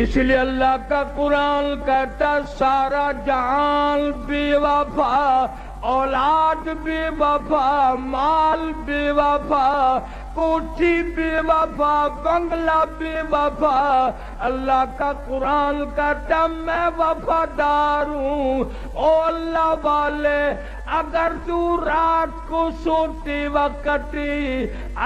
اس لیے اللہ کا قرآن کہتا سارا جہان بے وفا، اولاد بے وفا، مال بے وفا، کوٹھی بے وفا، بنگلہ بے وفا، اللہ کا قرآن کہتا میں وفادار ہوں۔ او اللہ والے، اگر تو رات کو سوتے وقت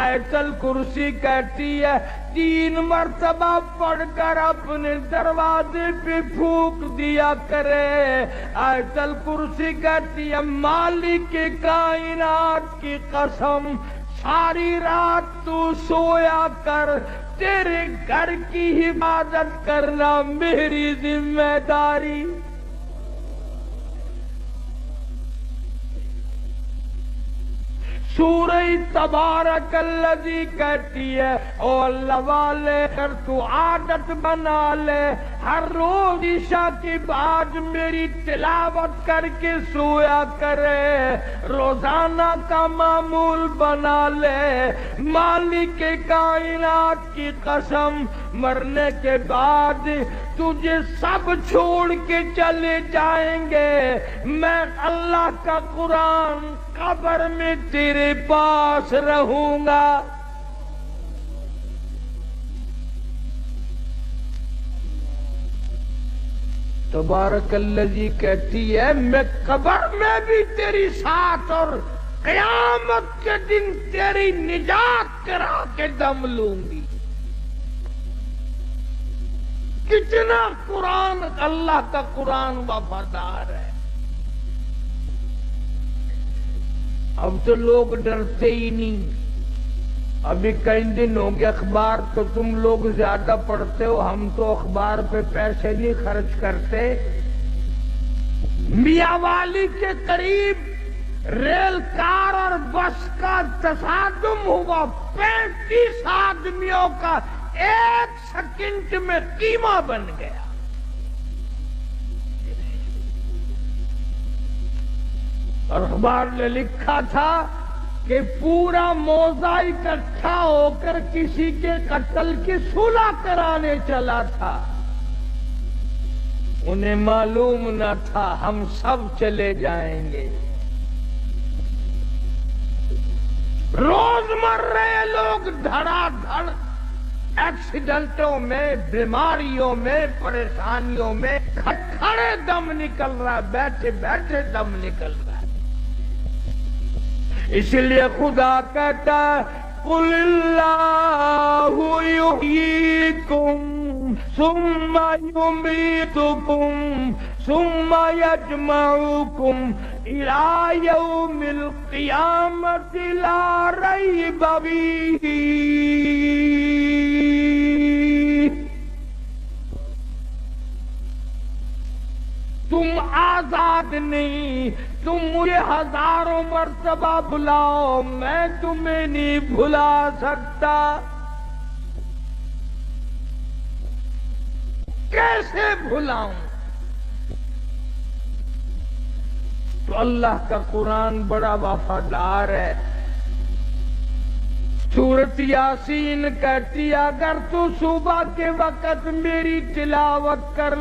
آیت الکرسی کہتی ہے 3 مرتبہ پڑھ کر اپنے دروازے پہ پھونک دیا کرے۔ آیت الکرسی کہتی ہے مالک کائنات کی قسم ساری رات تو سویا کر، تیرے گھر کی حفاظت کرنا میری ذمہ داری۔ سورہ تبارک الذی کہتی ہے او اللہ والے، اگر تو عادت بنا لے ہر روز عشاء کے بعد میری تلاوت کر کے سویا کرے، روزانہ کا معمول بنا لے، مالک کائنات کی قسم مرنے کے بعد تجھے سب چھوڑ کے چلے جائیں گے، میں اللہ کا قرآن قبر میں تیرے پاس رہوں گا۔ تبارک الذی کہتی ہے میں قبر میں بھی تیری ساتھ اور قیامت کے دن تیری نجات کرا کے دم لوں گی۔ کتنا قرآن، اللہ کا قرآن وفادار ہے۔ اب تو لوگ ڈرتے ہی نہیں۔ ابھی کئی دن ہو گئے اخبار تو تم لوگ زیادہ پڑھتے ہو، ہم تو اخبار پہ پیسے نہیں خرچ کرتے۔ میاں والی کے قریب ریل کار اور بس کا تصادم ہوا، 35 آدمیوں کا 1 سیکنڈ میں قیمہ بن گیا۔ اور اخبار نے لکھا تھا کہ پورا موضع اکٹھا ہو کر کسی کے قتل کی صلح کرانے چلا تھا، انہیں معلوم نہ تھا ہم سب چلے جائیں گے۔ روز مر رہے لوگ دھڑا دھڑ ایکسیڈنٹوں میں، بیماریوں میں، پریشانیوں میں، کھڑے دم نکل رہا، بیٹھے بیٹھے دم نکل رہا۔ اس لیے خدا کہتا قل اللہ یحییکم ثم یمیتکم ثم یجمعکم الی یوم القیامۃ لا ریب فیہ۔ تم آزاد نہیں، تم مجھے ہزاروں مرتبہ بلاؤ، میں تمہیں نہیں بھلا سکتا۔ کیسے بھلاؤں؟ تو اللہ کا قرآن بڑا وفادار ہے۔ سورۃ یاسین کہتی اگر تو صبح کے وقت میری تلاوت کر